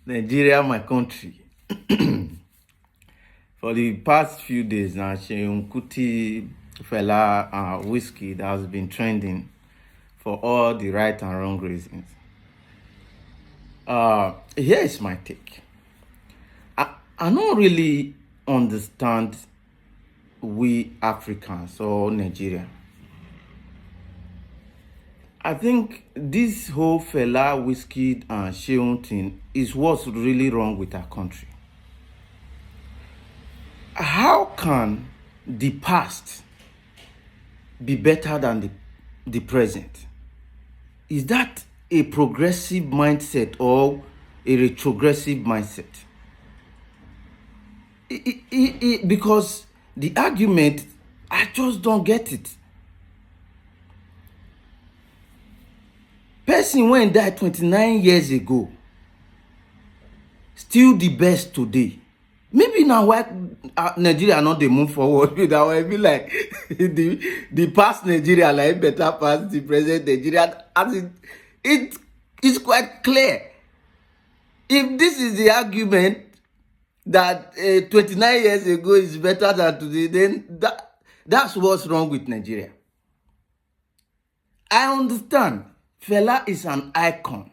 Nigeria, my country. For the past few days now, Seun Kuti, Fela, Whiskey that has been trending for all the right and wrong reasons. Here is my take. I don't really understand we Africans or Nigeria. I think this whole Fela, Whiskey, and Seun thing is what's really wrong with our country. How can the past be better than the present? Is that a progressive mindset or a retrogressive mindset? Because the argument, I just don't get it. Person when died 29 years ago, still the best today. Maybe now why Nigeria not they move forward with our be like the past Nigeria like better past the present Nigeria. As it is quite clear. If this is the argument that 29 years ago is better than today, then that's what's wrong with Nigeria. I understand Fela is an icon.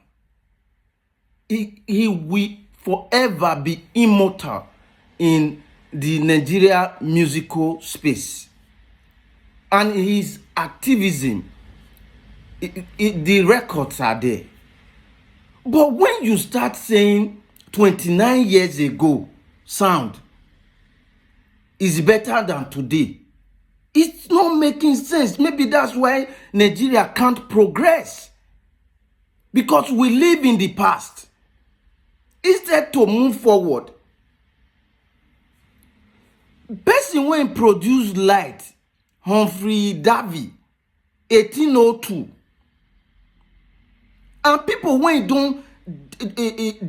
He will forever be immortal in the Nigeria musical space. And his activism, the records are there. But when you start saying 29 years ago sound is better than today, it's not making sense. Maybe that's why Nigeria can't progress. Because we live in the past. Instead to move forward. Person when produce light, Humphrey Davy, 1802. And people when don't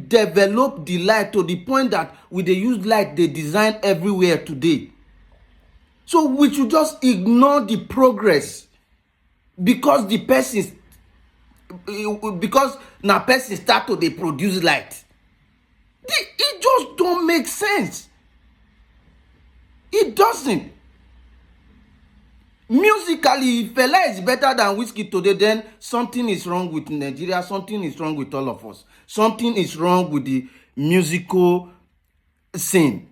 develop the light to the point that with they use light, they design everywhere today. So we should just ignore the progress because the person, because now person start to they produce light. It just don't make sense. It doesn't. Musically, if Fela is better than Whiskey today, then something is wrong with Nigeria. Something is wrong with all of us. Something is wrong with the musical scene.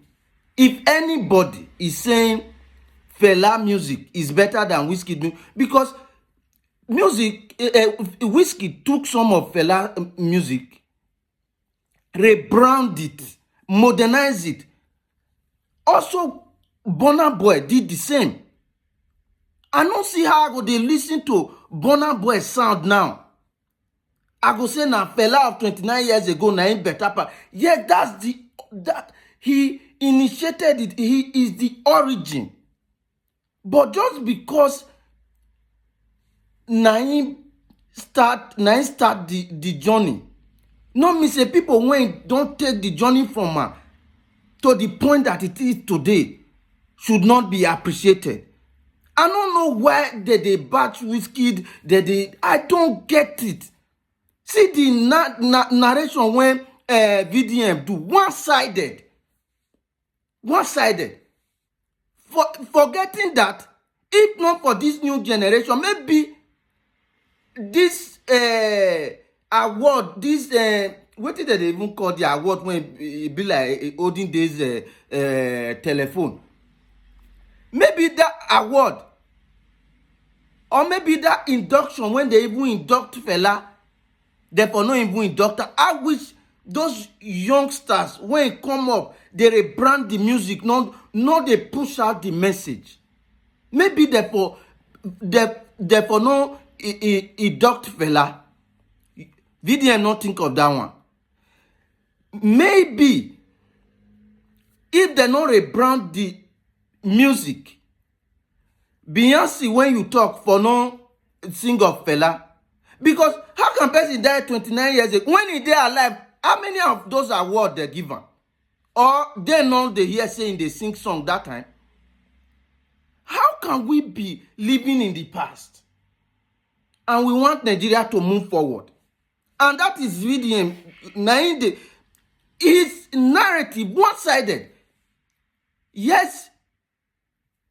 If anybody is saying Fela music is better than Whiskey, because music, Whiskey took some of Fela music, rebrand it, modernize it. Also, Burna Boy did the same. I don't see how I go they listen to Burna Boy sound now. I go say now Fela of 29 years ago now in better part. Yeah, that he initiated it. He is the origin. But just because Naim start the journey, no me say people when don't take the journey from her to the point that it is today should not be appreciated. I don't know why they batch Whiskey. I don't get it. See the narration when VDM do one-sided. Forgetting that if not for this new generation, maybe this award, this what did they even call the award when it be like olden days telephone? Maybe that award, or maybe that induction when they even induct Fela, therefore not even induct. I wish those youngsters when it come up, they rebrand the music, not they push out the message. Maybe therefore no induct Fela. VDM not think of that one. Maybe if they not rebrand the music, Beyonce when you talk for no sing of Fela, because how can person die 29 years ago when he dey alive? How many of those awards they given, or they know they hear saying they sing song that time? How can we be living in the past and we want Nigeria to move forward? And that is VDM his narrative one-sided. Yes,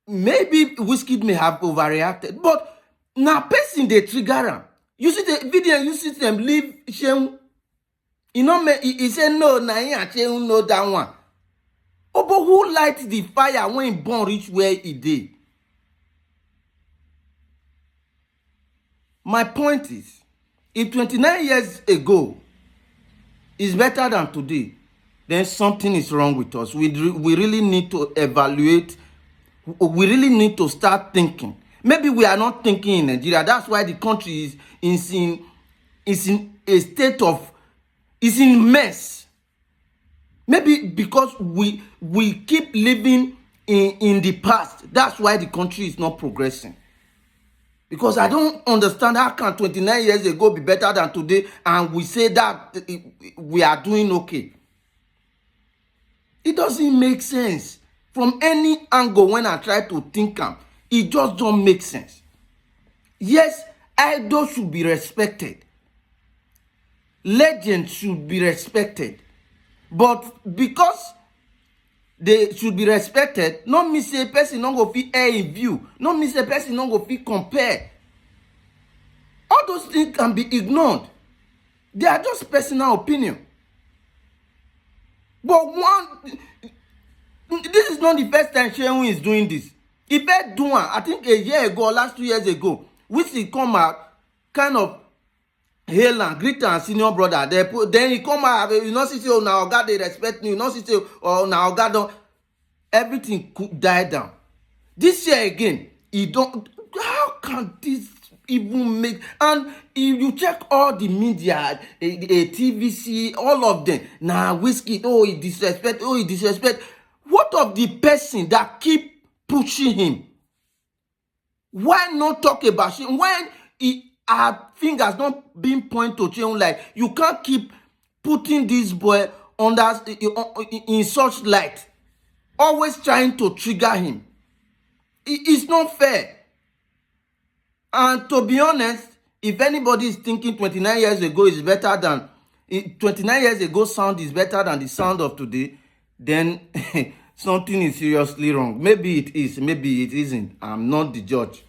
maybe Wizkid may have overreacted, but now person they trigger am. You see the video, you see them leave Seun. You know, he said no, na him and Seun know that one. Oh, but who light the fire when he born reach where he did? My point is, if 29 years ago is better than today, then something is wrong with us. We really need to evaluate. We really need to start thinking. Maybe we are not thinking in Nigeria. That's why the country is in a state of, is in mess. Maybe because we keep living in the past. That's why the country is not progressing. Because I don't understand how can 29 years ago be better than today and we say that we are doing okay. It doesn't make sense. From any angle when I try to think it just don't make sense. Yes, idols should be respected. Legends should be respected. But because they should be respected, not mean say person not go fit air in view, not mean say person not go fit compare. All those things can be ignored. They are just personal opinion. But this is not the first time Seun is doing this. He first do one, I think a year ago, last 2 years ago, which he come out kind of hail and greet and senior brother. Then he come out, you know, say, oh, now God they respect me. You know, say, oh, now God don't. Everything could die down. This year again, he don't. How can this even make? And if you check all the media, TVC, all of them, now Wizkid, oh, he disrespect, oh, he disrespect. What of the person that keep pushing him? Why not talk about him when our fingers not being pointed to Seun? Like, you can't keep putting this boy under in such light, always trying to trigger him. It's not fair. And to be honest, if anybody is thinking 29 years ago is better than 29 years ago sound is better than the sound of today, then something is seriously wrong. Maybe it is, maybe it isn't. I'm not the judge.